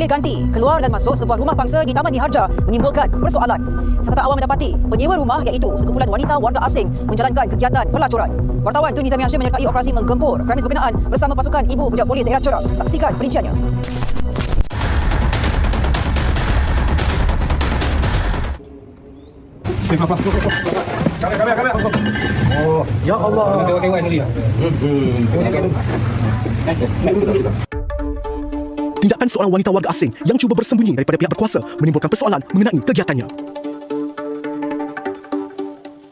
bersilih ganti keluar dan masuk sebuah rumah pangsa di Taman Niharja menimbulkan persoalan. Siasatan awam mendapati penyewa rumah iaitu sekumpulan wanita warga asing menjalankan kegiatan pelacuran. Wartawan Tun Nizami Hashim menyertai operasi menggempur premis berkenaan bersama pasukan Ibu Pejabat Polis Daerah Ceras. Saksikan perinciannya. Kamera. Oh, ya Allah. Tengok dulu ya. Tindakan seorang wanita warga asing yang cuba bersembunyi daripada pihak berkuasa menimbulkan persoalan mengenai kegiatannya.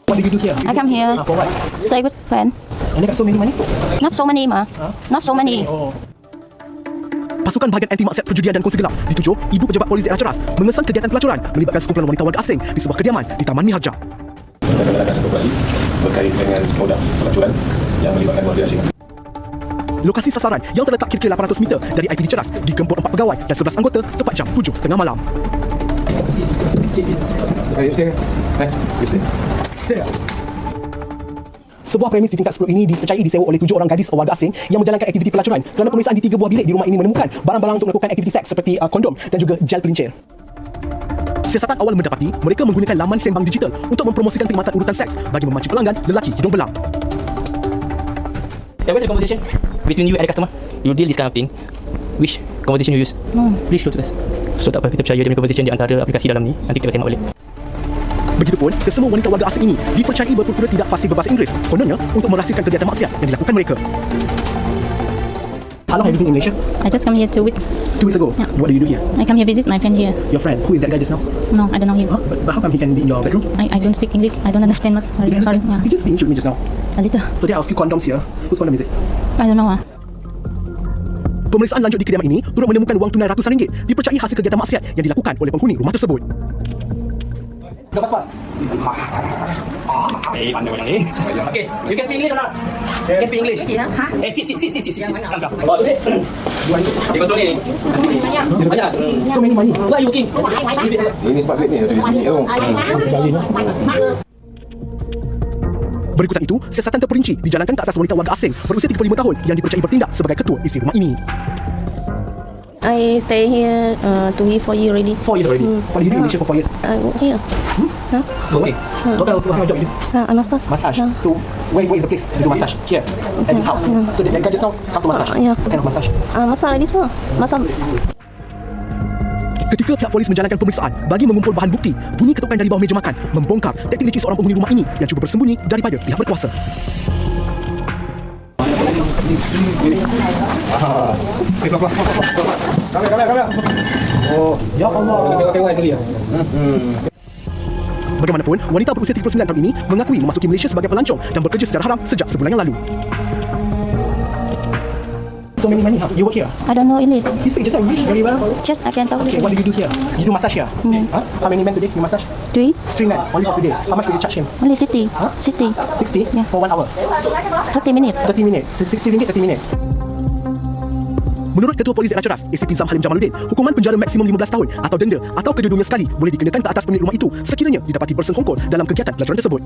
What did you do here? I come here. For what? Stay with friend. And they got so many money? Not so many, ma. Not so many. Oh. Pasukan Bahagian Anti Maksiat Perjudian dan Kongsi Gelap dituju Ibu Pejabat Polis Daerah Ceras mengesan kegiatan pelacuran melibatkan sekumpulan wanita warga asing di sebuah kediaman di Taman Niharja. Kita melakukan satu operasi berkait dengan modal pelacuran yang melibatkan warga asing. Lokasi sasaran yang terletak kira-kira 800 meter dari IPD Ceras digempur 4 pegawai dan 11 anggota tepat jam 7.30 malam. Sebuah premis di tingkat 10 ini dipercayai disewa oleh 7 orang gadis warga asing yang menjalankan aktiviti pelacuran kerana pemeriksaan di 3 buah bilik di rumah ini menemukan barang-barang untuk melakukan aktiviti seks seperti kondom dan juga gel pelincir. Siasatan awal mendapati mereka menggunakan laman sembang digital untuk mempromosikan perkhidmatan urutan seks bagi memancing pelanggan lelaki hidung belang. What's the conversation between you and the customer? You deal this kind of thing. Which conversation you use? No. Please show to us. So tak apa, kita percaya dia punya conversation di antara aplikasi dalam ni. Nanti kita semak balik. Begitupun, kesemua wanita warga asing ini dipercayai berpura-pura tidak fasih berbahasa Inggeris, kononnya untuk merahsiakan kegiatan maksiat yang dilakukan mereka. How long have you been in Malaysia? I just come here 2 weeks. 2 weeks ago. Yeah. What do you do here? I come here visit my friend here. Your friend, who is that guy just now? No, I don't know him. Huh? But how come he can be in your bedroom? I don't speak English. I don't understand what. You Sorry. understand? Yeah. You just injured me just now. A little. So there are a few condoms here. Whose condom is it? I don't know. Pemeriksaan lanjut di kediaman ini turut menemukan wang tunai ratusan ringgit dipercayai hasil kegiatan maksiat yang dilakukan oleh penghuni rumah tersebut. Pandai orang ni. Okay, you can speak English or not? You can speak English. Sit. Come. Bawa dulu. Dia kontrol ni. Banyak. So many money. Where are you working? Ini sebab duit ni ada di sini tu. Berikutan itu, siasatan terperinci dijalankan ke atas wanita warga asing berusia 35 tahun yang dipercayai bertindak sebagai ketua isi rumah ini. I stay here 4 years already. 4 years already. What do you do in Malaysia for 4 years? I work here. Okay. What kind of job you do? I massage. Massage. So where is the place to do massage? Here, at this house. So that guy just now come to massage. Yeah. What kind of massage? Massage like this one. Massage. Ketika pihak polis menjalankan pemeriksaan bagi mengumpul bahan bukti, bunyi ketukan dari bawah meja makan membongkar taktik licik seorang penghuni rumah ini yang cuba bersembunyi daripada pihak berkuasa. Kamera. Oh, ya Allah. Tengok dulu ya. Bagaimanapun, wanita berusia 39 tahun ini mengakui memasuki Malaysia sebagai pelancong dan bekerja secara haram sejak sebulan yang lalu. So many money, you work here? I don't know English. You speak just English very well. Just I can talk. Okay, what do you do here? You do massage here? Huh? How many men today you massage? 3. 3 men, only for today. How much will you charge him? Only 60. Huh? 60. 60? Yeah. For 1 hour? 30 minutes. 30 minutes. 60 ringgit 30 minit. Menurut Ketua Polis Daerah Ceras, ACP Zam Halim Jamaluddin, hukuman penjara maksimum 15 tahun atau denda atau kedua-duanya sekali boleh dikenakan ke atas pemilik rumah itu sekiranya didapati bersengkongkol dalam kegiatan pelacuran tersebut.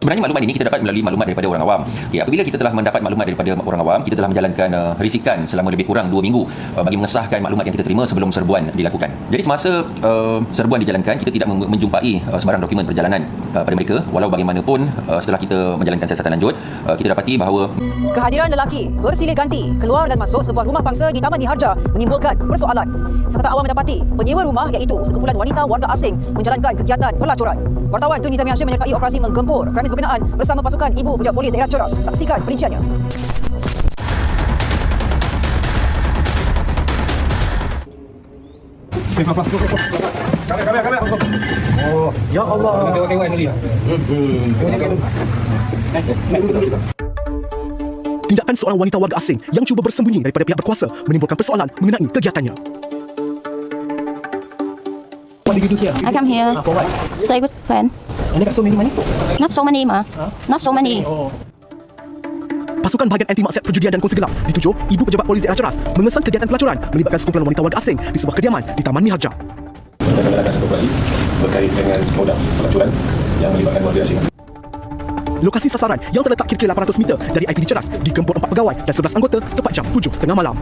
Sebenarnya maklumat ini kita dapat melalui maklumat daripada orang awam. Ya, apabila kita telah mendapat maklumat daripada orang awam, kita telah menjalankan risikan selama lebih kurang 2 minggu bagi mengesahkan maklumat yang kita terima sebelum serbuan dilakukan. Jadi semasa serbuan dijalankan, kita tidak menjumpai sebarang dokumen perjalanan pada mereka. Walau bagaimanapun, setelah kita menjalankan siasatan lanjut, kita dapati bahawa Kehadiran lelaki bersilih ganti keluar dan masuk sebuah rumah pangsa di Taman Niharja menimbulkan persoalan. Siasatan awam mendapati penyewa rumah iaitu sekumpulan wanita warga asing menjalankan kegiatan pelacuran. Wartawan Tun Nizami Hashim menyertai operasi menggempur premis berkenaan bersama pasukan Ibu Pejabat Polis Daerah Ceras. Saksikan perinciannya. Kamera. Oh, ya Allah. Tengok dulu ya. Tindakan seorang wanita warga asing yang cuba bersembunyi daripada pihak berkuasa menimbulkan persoalan mengenai kegiatannya. What do you do here? I come here. For what? Stay with friend. And they got so many money? Not so many, ma. Not so many. Oh. Pasukan Bahagian Anti Maksiat Perjudian dan Kongsi Gelap dituju Ibu Pejabat Polis Daerah Ceras mengesan kegiatan pelacuran melibatkan sekumpulan wanita warga asing di sebuah kediaman di Taman Niharja. Kita melakukan satu operasi berkait dengan modal pelacuran yang melibatkan warga asing. Lokasi sasaran yang terletak kira-kira 800 meter dari IPD Ceras digempur 4 pegawai dan 11 anggota tepat jam 7.30 malam.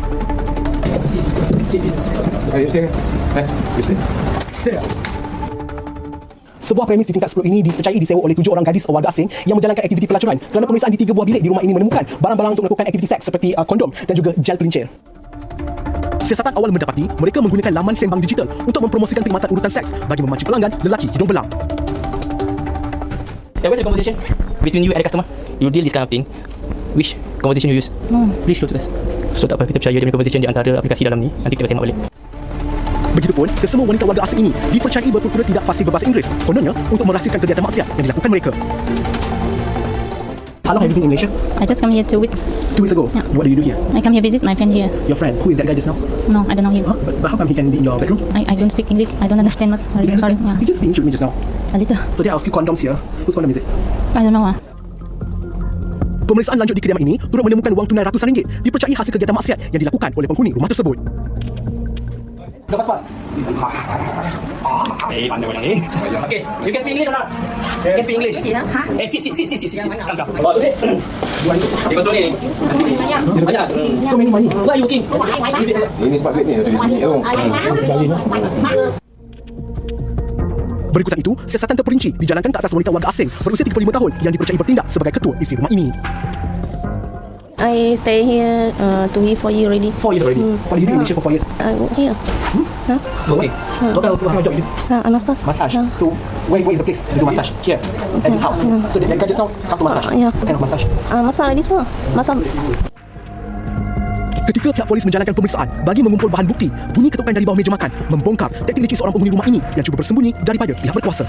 Sebuah premis di tingkat 10 ini dipercayai disewa oleh 7 orang gadis warga asing yang menjalankan aktiviti pelacuran. Kerana pemeriksaan di 3 buah bilik di rumah ini menemukan barang-barang untuk melakukan aktiviti seks seperti kondom dan juga gel pelincir. Siasatan awal mendapati mereka menggunakan laman sembang digital untuk mempromosikan perkhidmatan urutan seks bagi memacu pelanggan lelaki hidung belang. Yeah, what's the conversation between you and the customer? You deal this kind of thing. Which conversation you use? No. Please show to us. So tak apa, kita percaya dia punya conversation di antara aplikasi dalam ni. Nanti kita semak balik. Begitupun, kesemua wanita warga asing ini dipercayai berpura-pura tidak fasih berbahasa Inggeris. Kononnya untuk merahsiakan kegiatan maksiat yang dilakukan mereka. How long have you been in Malaysia? I just come here 2 weeks. 2 weeks ago. Yeah. What do you do here? I come here visit my friend here. Your friend. Who is that guy just now? No, I don't know him. Huh? But how come he can be in your bedroom? I don't speak English. I don't understand what. You Sorry. understand? Yeah. You just introduced me just now. A little. So there are a few condoms here. Whose condom is it? I don't know. Pemeriksaan lanjut di kediaman ini turut menemukan wang tunai ratusan ringgit dipercayai hasil kegiatan maksiat yang dilakukan oleh penghuni rumah tersebut. Dah pas. Pandai orang ni. Okay, you can speak English or not? You can speak English. Sit. Come. Bawa duit. Dia kontrol ni. Banyak. So many money. Where are you working? Ini sebab duit ni ada di sini tu. Berikutan itu, siasatan terperinci dijalankan ke atas wanita warga asing berusia 35 tahun yang dipercayai bertindak sebagai ketua isi rumah ini. I stay here 4 years already. 4 years already. What do you do in Malaysia for 4 years? I work here. Okay. What kind of job you do? I massage. Massage. Yeah. So where is the place to do massage? Here, at this house. So that guy just now come to massage. Yeah. What kind of massage? Massage lagi semua. Massage. Ketika pihak polis menjalankan pemeriksaan bagi mengumpul bahan bukti, bunyi ketukan dari bawah meja makan membongkar taktik licik seorang penghuni rumah ini yang cuba bersembunyi daripada pihak berkuasa.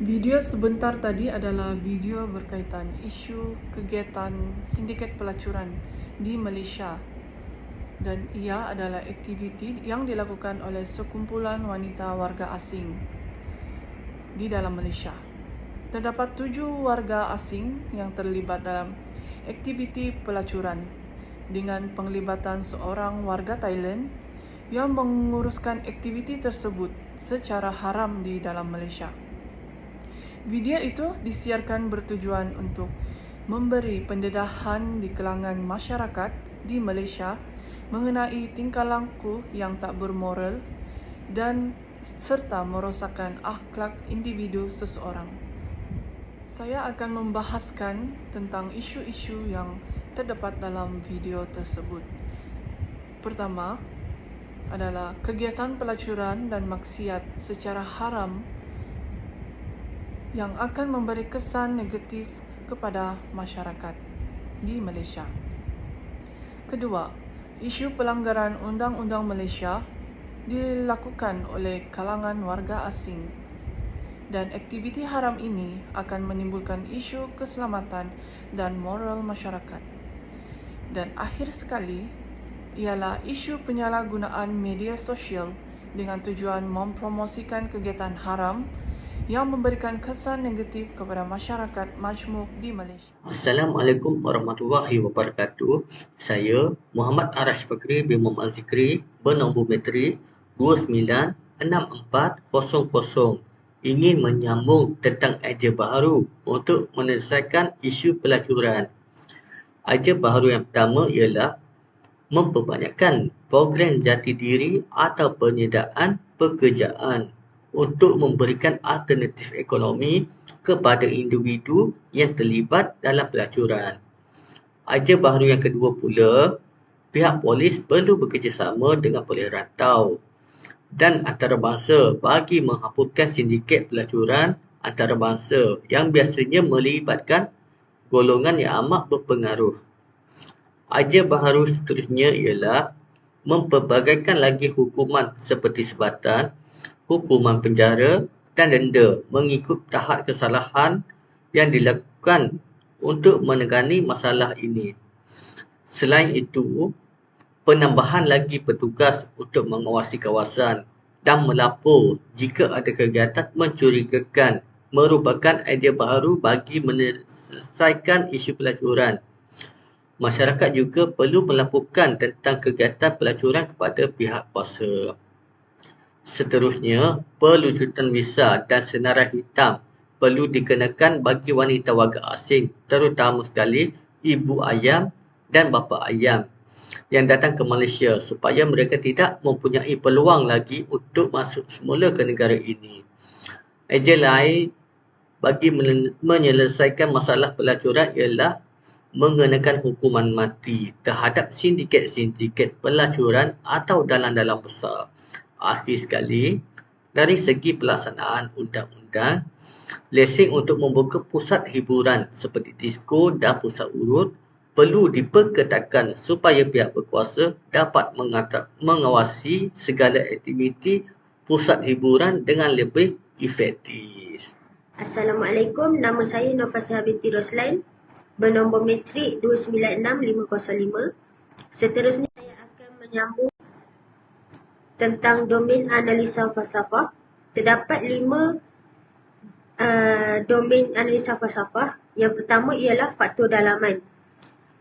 Video sebentar tadi adalah video berkaitan isu kegiatan sindiket pelacuran di Malaysia dan ia adalah aktiviti yang dilakukan oleh sekumpulan wanita warga asing di dalam Malaysia. Terdapat 7 warga asing yang terlibat dalam aktiviti pelacuran dengan penglibatan seorang warga Thailand yang menguruskan aktiviti tersebut secara haram di dalam Malaysia. Video itu disiarkan bertujuan untuk memberi pendedahan di kalangan masyarakat di Malaysia mengenai tingkah laku yang tak bermoral dan serta merosakkan akhlak individu seseorang. Saya akan membahaskan tentang isu-isu yang terdapat dalam video tersebut. Pertama adalah kegiatan pelacuran dan maksiat secara haram yang akan memberi kesan negatif kepada masyarakat di Malaysia. Kedua, isu pelanggaran undang-undang Malaysia dilakukan oleh kalangan warga asing dan aktiviti haram ini akan menimbulkan isu keselamatan dan moral masyarakat. Dan akhir sekali ialah isu penyalahgunaan media sosial dengan tujuan mempromosikan kegiatan haram yang memberikan kesan negatif kepada masyarakat majmuk di Malaysia. Assalamualaikum warahmatullahi wabarakatuh. Saya Muhammad Arash Fakri bin Muhammad Zikri bernombor metrik 296400 ingin menyambung tentang idea baharu untuk menyelesaikan isu pelacuran. Idea baharu yang pertama ialah memperbanyakkan program jati diri atau penyediaan pekerjaan untuk memberikan alternatif ekonomi kepada individu yang terlibat dalam pelacuran. Idea baharu yang kedua pula, pihak polis perlu bekerjasama dengan polis rantau dan antarabangsa bagi menghapuskan sindiket pelacuran antarabangsa yang biasanya melibatkan golongan yang amat berpengaruh. Idea baharu seterusnya ialah memperbagaikan lagi hukuman seperti sebatan, hukuman penjara dan denda mengikut tahap kesalahan yang dilakukan untuk menangani masalah ini. Selain itu, penambahan lagi petugas untuk mengawasi kawasan dan melapor jika ada kegiatan mencurigakan merupakan idea baharu bagi menyelesaikan isu pelacuran. Masyarakat juga perlu melaporkan tentang kegiatan pelacuran kepada pihak kuasa. Seterusnya, perlucutan visa dan senarai hitam perlu dikenakan bagi wanita warga asing, terutama sekali ibu ayam dan bapa ayam yang datang ke Malaysia supaya mereka tidak mempunyai peluang lagi untuk masuk semula ke negara ini. Idea lain bagi menyelesaikan masalah pelacuran ialah mengenakan hukuman mati terhadap sindiket-sindiket pelacuran atau dalang-dalang besar. Akhir sekali, dari segi pelaksanaan undang-undang, lesen untuk membuka pusat hiburan seperti disko dan pusat urut perlu diperketatkan supaya pihak berkuasa dapat mengawasi segala aktiviti pusat hiburan dengan lebih efektif. Assalamualaikum, nama saya Nafasah binti Roslan, bernombor metrik 296505. Seterusnya saya akan menyambung tentang domain analisa falsafah. Terdapat 5 domain analisa falsafah. Yang pertama ialah faktor dalaman.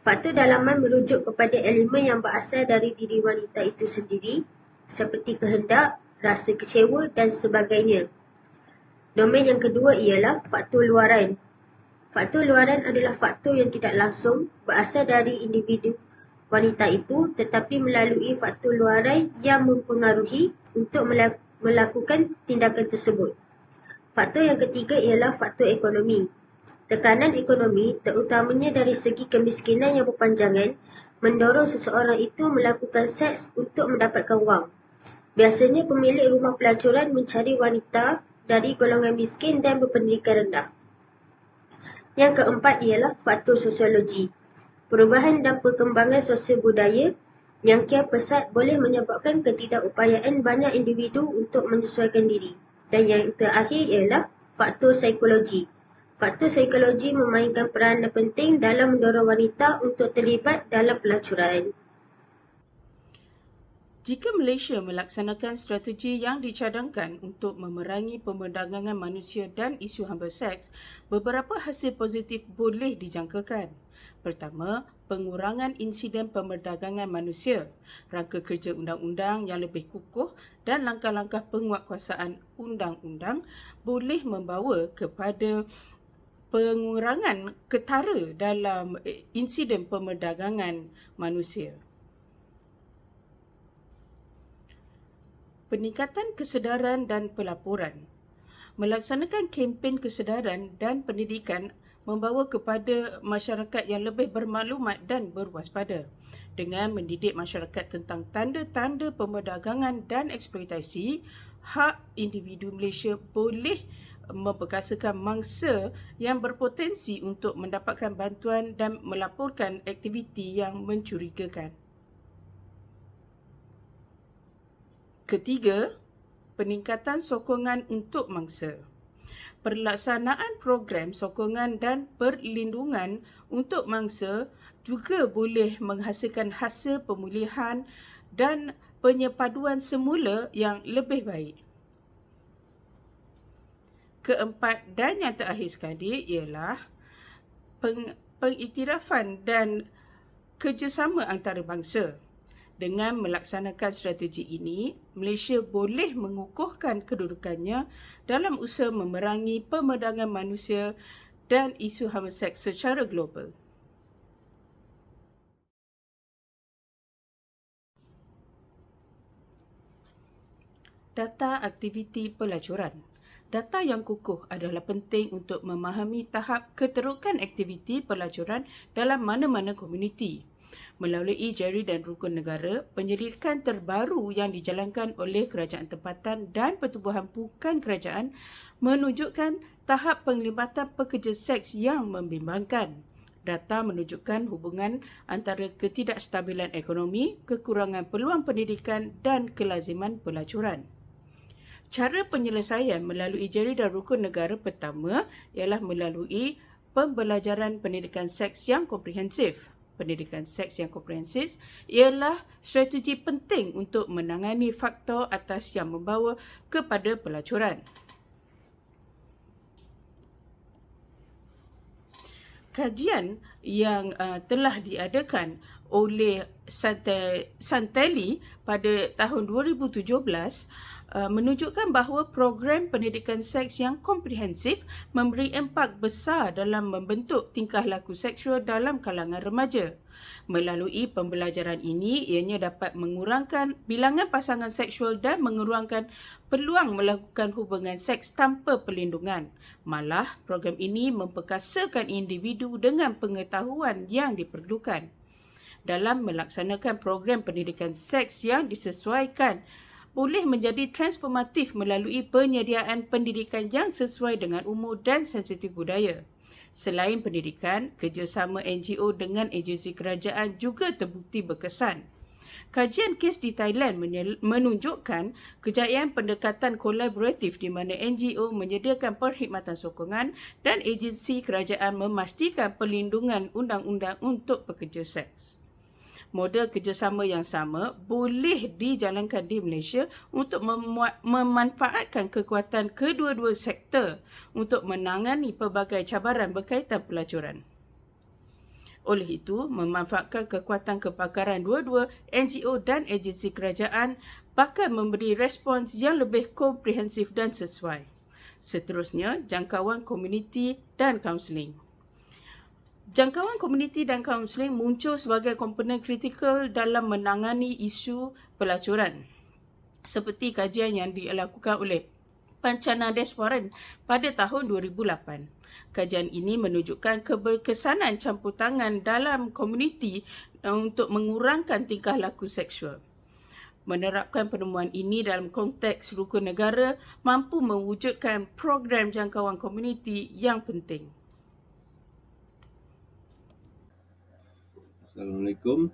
Faktor dalaman merujuk kepada elemen yang berasal dari diri wanita itu sendiri, seperti kehendak, rasa kecewa dan sebagainya. Domain yang kedua ialah faktor luaran. Faktor luaran adalah faktor yang tidak langsung berasal dari individu wanita itu, tetapi melalui faktor luaran yang mempengaruhi untuk melakukan tindakan tersebut. Faktor yang ketiga ialah faktor ekonomi. Tekanan ekonomi, terutamanya dari segi kemiskinan yang berpanjangan, mendorong seseorang itu melakukan seks untuk mendapatkan wang. Biasanya pemilik rumah pelacuran mencari wanita dari golongan miskin dan berpendidikan rendah. Yang keempat ialah faktor sosiologi. Perubahan dan perkembangan sosial budaya yang kian pesat boleh menyebabkan ketidakupayaan banyak individu untuk menyesuaikan diri. Dan yang terakhir ialah faktor psikologi. Faktor psikologi memainkan peranan penting dalam mendorong wanita untuk terlibat dalam pelacuran. Jika Malaysia melaksanakan strategi yang dicadangkan untuk memerangi pemerdagangan manusia dan isu hamba seks, beberapa hasil positif boleh dijangkakan. Pertama, pengurangan insiden pemerdagangan manusia, rangka kerja undang-undang yang lebih kukuh dan langkah-langkah penguatkuasaan undang-undang boleh membawa kepada pengurangan ketara dalam insiden pemerdagangan manusia. Peningkatan kesedaran dan pelaporan. Melaksanakan kempen kesedaran dan pendidikan membawa kepada masyarakat yang lebih bermaklumat dan berwaspada. Dengan mendidik masyarakat tentang tanda-tanda pemerdagangan dan eksploitasi, hak individu Malaysia boleh memperkasakan mangsa yang berpotensi untuk mendapatkan bantuan dan melaporkan aktiviti yang mencurigakan. Ketiga, peningkatan sokongan untuk mangsa. Pelaksanaan program sokongan dan perlindungan untuk mangsa juga boleh menghasilkan hasil pemulihan dan penyepaduan semula yang lebih baik. Keempat dan yang terakhir sekali ialah pengiktirafan dan kerjasama antarabangsa. Dengan melaksanakan strategi ini, Malaysia boleh mengukuhkan kedudukannya dalam usaha memerangi pemerdagangan manusia dan isu hamba seks secara global. Data aktiviti pelacuran. Data yang kukuh adalah penting untuk memahami tahap keterukan aktiviti pelacuran dalam mana-mana komuniti. Melalui jari dan rukun negara, penyelidikan terbaru yang dijalankan oleh kerajaan tempatan dan pertubuhan bukan kerajaan menunjukkan tahap penglibatan pekerja seks yang membimbangkan. Data menunjukkan hubungan antara ketidakstabilan ekonomi, kekurangan peluang pendidikan dan kelaziman pelacuran. Cara penyelesaian melalui jari dan rukun negara pertama ialah melalui pembelajaran pendidikan seks yang komprehensif. Pendidikan seks yang komprehensif ialah strategi penting untuk menangani faktor atas yang membawa kepada pelacuran. Kajian yang telah diadakan oleh Santelli pada tahun 2017 menunjukkan bahawa program pendidikan seks yang komprehensif memberi impak besar dalam membentuk tingkah laku seksual dalam kalangan remaja. Melalui pembelajaran ini, ianya dapat mengurangkan bilangan pasangan seksual dan mengurangkan peluang melakukan hubungan seks tanpa perlindungan. Malah, program ini memperkasakan individu dengan pengetahuan yang diperlukan. Dalam melaksanakan program pendidikan seks yang disesuaikan, boleh menjadi transformatif melalui penyediaan pendidikan yang sesuai dengan umur dan sensitif budaya. Selain pendidikan, kerjasama NGO dengan agensi kerajaan juga terbukti berkesan. Kajian kes di Thailand menunjukkan kejayaan pendekatan kolaboratif di mana NGO menyediakan perkhidmatan sokongan dan agensi kerajaan memastikan perlindungan undang-undang untuk pekerja seks. Model kerjasama yang sama boleh dijalankan di Malaysia untuk memanfaatkan kekuatan kedua-dua sektor untuk menangani pelbagai cabaran berkaitan pelacuran. Oleh itu, memanfaatkan kekuatan kepakaran dua-dua NGO dan agensi kerajaan bakal memberi respons yang lebih komprehensif dan sesuai. Seterusnya, jangkauan komuniti dan kaunseling. Jangkauan komuniti dan kaunseling muncul sebagai komponen kritikal dalam menangani isu pelacuran. Seperti kajian yang dilakukan oleh Panchanades Warren pada tahun 2008. Kajian ini menunjukkan keberkesanan campur tangan dalam komuniti untuk mengurangkan tingkah laku seksual. Menerapkan penemuan ini dalam konteks rukun negara mampu mewujudkan program jangkauan komuniti yang penting. Assalamualaikum.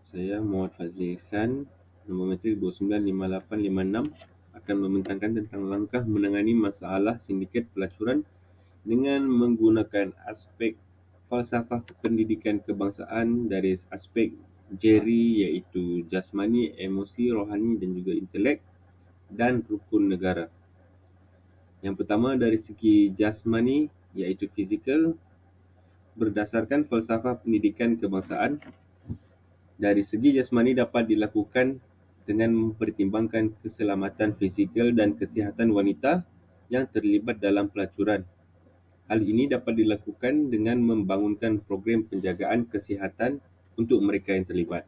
Saya Muhammad Fazli Ihsan, nombor metrik 295856 akan membentangkan tentang langkah menangani masalah sindiket pelacuran dengan menggunakan aspek falsafah pendidikan kebangsaan dari aspek Jerry iaitu jasmani, emosi, rohani dan juga intelek dan rukun negara. Yang pertama dari segi jasmani iaitu fizikal. Berdasarkan falsafah pendidikan kebangsaan, dari segi jasmani dapat dilakukan dengan mempertimbangkan keselamatan fizikal dan kesihatan wanita yang terlibat dalam pelacuran. Hal ini dapat dilakukan dengan membangunkan program penjagaan kesihatan untuk mereka yang terlibat,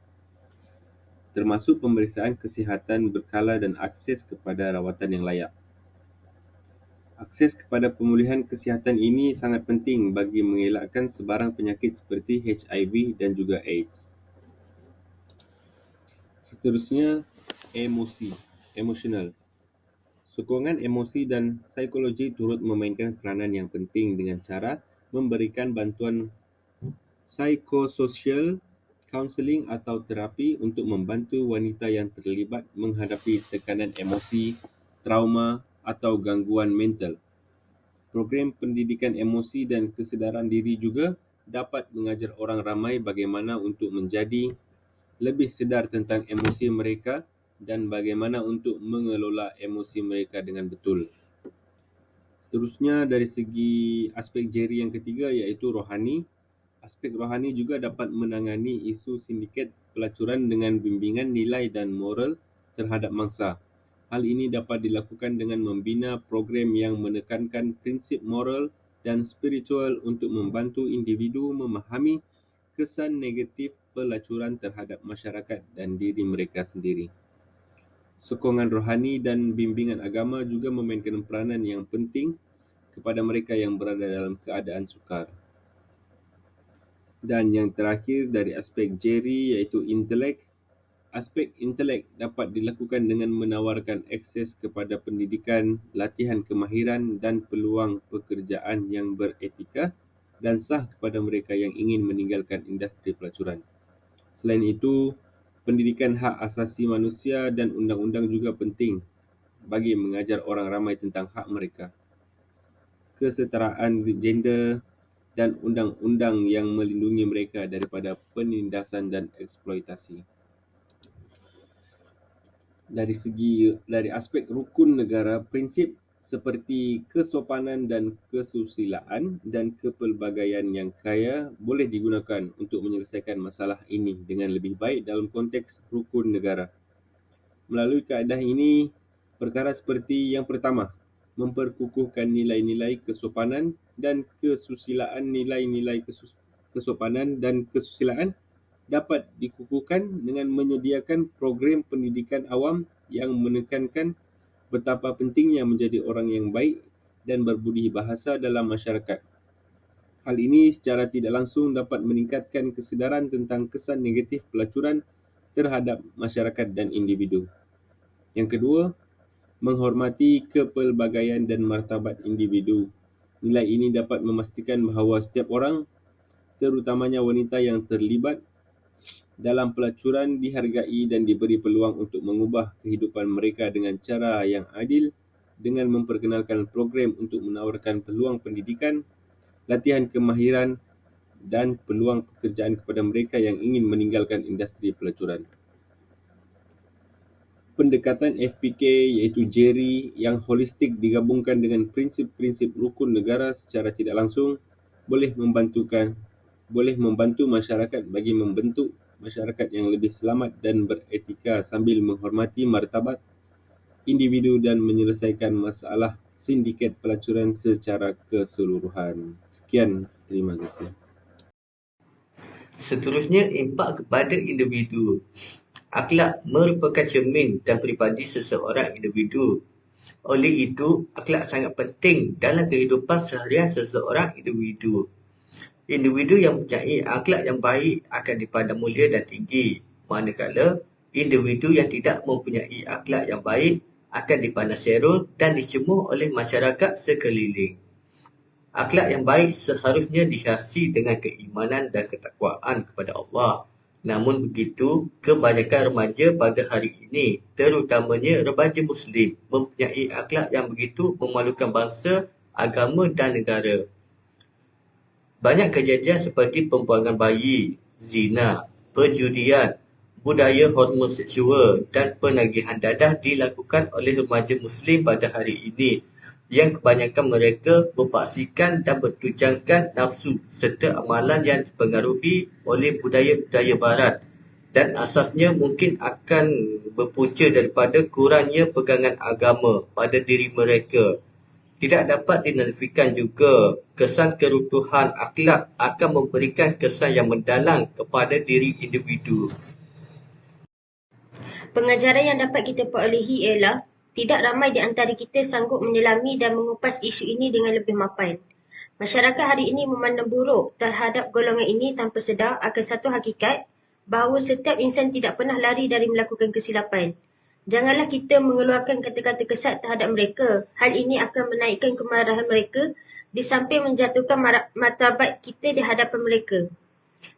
termasuk pemeriksaan kesihatan berkala dan akses kepada rawatan yang layak. Akses kepada pemulihan kesihatan ini sangat penting bagi mengelakkan sebarang penyakit seperti HIV dan juga AIDS. Seterusnya, emosional. Sokongan emosi dan psikologi turut memainkan peranan yang penting dengan cara memberikan bantuan psikososial, kaunseling atau terapi untuk membantu wanita yang terlibat menghadapi tekanan emosi, trauma atau gangguan mental. Program pendidikan emosi dan kesedaran diri juga dapat mengajar orang ramai bagaimana untuk menjadi lebih sedar tentang emosi mereka dan bagaimana untuk mengelola emosi mereka dengan betul. Seterusnya dari segi aspek Jerry yang ketiga iaitu rohani. Aspek rohani juga dapat menangani isu sindiket pelacuran dengan bimbingan nilai dan moral terhadap mangsa. Hal ini dapat dilakukan dengan membina program yang menekankan prinsip moral dan spiritual untuk membantu individu memahami kesan negatif pelacuran terhadap masyarakat dan diri mereka sendiri. Sokongan rohani dan bimbingan agama juga memainkan peranan yang penting kepada mereka yang berada dalam keadaan sukar. Dan yang terakhir dari aspek Jerry iaitu intelek. Aspek intelek dapat dilakukan dengan menawarkan akses kepada pendidikan, latihan kemahiran dan peluang pekerjaan yang beretika dan sah kepada mereka yang ingin meninggalkan industri pelacuran. Selain itu, pendidikan hak asasi manusia dan undang-undang juga penting bagi mengajar orang ramai tentang hak mereka. Kesetaraan gender dan undang-undang yang melindungi mereka daripada penindasan dan eksploitasi. Dari aspek rukun negara, prinsip seperti kesopanan dan kesusilaan dan kepelbagaian yang kaya boleh digunakan untuk menyelesaikan masalah ini dengan lebih baik dalam konteks rukun negara. Melalui kaedah ini, perkara seperti yang pertama, memperkukuhkan nilai-nilai kesopanan dan kesusilaan, nilai-nilai kesopanan dan kesusilaan dapat dikukuhkan dengan menyediakan program pendidikan awam yang menekankan betapa pentingnya menjadi orang yang baik dan berbudi bahasa dalam masyarakat. Hal ini secara tidak langsung dapat meningkatkan kesedaran tentang kesan negatif pelacuran terhadap masyarakat dan individu. Yang kedua, menghormati kepelbagaian dan martabat individu. Nilai ini dapat memastikan bahawa setiap orang, terutamanya wanita yang terlibat dalam pelacuran, dihargai dan diberi peluang untuk mengubah kehidupan mereka dengan cara yang adil dengan memperkenalkan program untuk menawarkan peluang pendidikan, latihan kemahiran dan peluang pekerjaan kepada mereka yang ingin meninggalkan industri pelacuran. Pendekatan FPK iaitu JERI yang holistik digabungkan dengan prinsip-prinsip rukun negara secara tidak langsung boleh membantu masyarakat bagi membentuk masyarakat yang lebih selamat dan beretika sambil menghormati martabat individu dan menyelesaikan masalah sindiket pelacuran secara keseluruhan. Sekian, terima kasih. Seterusnya, impak kepada individu. Akhlak merupakan cermin dan peribadi seseorang individu. Oleh itu, akhlak sangat penting dalam kehidupan seharian seseorang individu. Individu yang mempunyai akhlak yang baik akan dipandang mulia dan tinggi, manakala individu yang tidak mempunyai akhlak yang baik akan dipandang serol dan dicemuh oleh masyarakat sekeliling. Akhlak yang baik seharusnya dihiasi dengan keimanan dan ketakwaan kepada Allah. Namun begitu, kebanyakan remaja pada hari ini, terutamanya remaja Muslim, mempunyai akhlak yang begitu memalukan bangsa, agama dan negara. Banyak kejadian seperti pembuangan bayi, zina, perjudian, budaya hormon seksual dan penagihan dadah dilakukan oleh remaja Muslim pada hari ini, yang kebanyakan mereka berpaksikan dan bertujangkan nafsu serta amalan yang dipengaruhi oleh budaya-budaya barat dan asasnya mungkin akan berpunca daripada kurangnya pegangan agama pada diri mereka. Tidak dapat dinafikan juga kesan kerutuhan akhlak akan memberikan kesan yang mendalam kepada diri individu. Pengajaran yang dapat kita perolehi ialah tidak ramai di antara kita sanggup menyelami dan mengupas isu ini dengan lebih mapan. Masyarakat hari ini memandang buruk terhadap golongan ini tanpa sedar akan satu hakikat bahawa setiap insan tidak pernah lari dari melakukan kesilapan. Janganlah kita mengeluarkan kata-kata kesat terhadap mereka. Hal ini akan menaikkan kemarahan mereka di samping menjatuhkan martabat kita di hadapan mereka.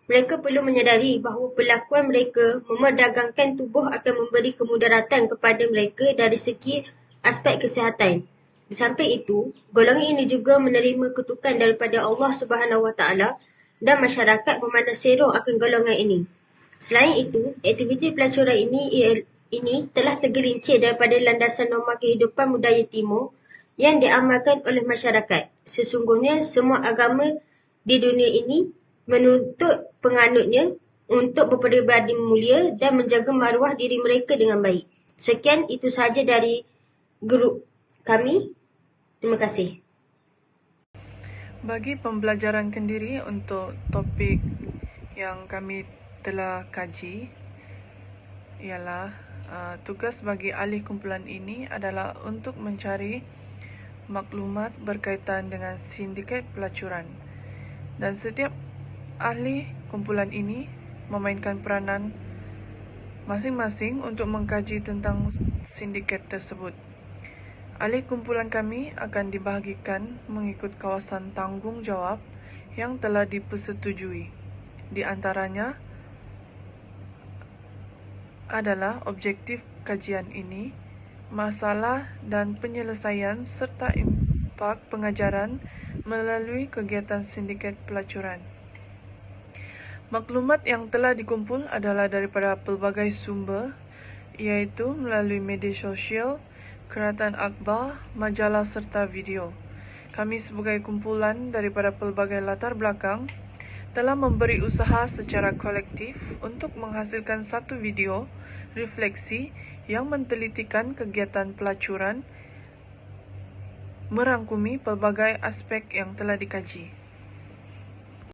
Mereka perlu menyadari bahawa perlakuan mereka memerdagangkan tubuh akan memberi kemudaratan kepada mereka dari segi aspek kesihatan. Di samping itu, golongan ini juga menerima kutukan daripada Allah SWT dan masyarakat memandang serong akan golongan ini. Selain itu, aktiviti pelacuran ini telah tergelincir daripada landasan norma kehidupan budaya timur yang diamalkan oleh masyarakat. Sesungguhnya, semua agama di dunia ini menuntut penganutnya untuk berperibadi mulia dan menjaga maruah diri mereka dengan baik. Sekian, itu sahaja dari grup kami. Terima kasih. Bagi pembelajaran kendiri untuk topik yang kami telah kaji ialah tugas bagi ahli kumpulan ini adalah untuk mencari maklumat berkaitan dengan sindiket pelacuran, dan setiap ahli kumpulan ini memainkan peranan masing-masing untuk mengkaji tentang sindiket tersebut. Ahli kumpulan kami akan dibahagikan mengikut kawasan tanggungjawab yang telah dipersetujui. Di antaranya adalah objektif kajian ini, masalah dan penyelesaian serta impak pengajaran melalui kegiatan sindiket pelacuran. Maklumat yang telah dikumpul adalah daripada pelbagai sumber, iaitu melalui media sosial, Keratan Akhbar, majalah serta video. Kami sebagai kumpulan daripada pelbagai latar belakang telah memberi usaha secara kolektif untuk menghasilkan satu video refleksi yang mentelitikan kegiatan pelacuran, merangkumi pelbagai aspek yang telah dikaji.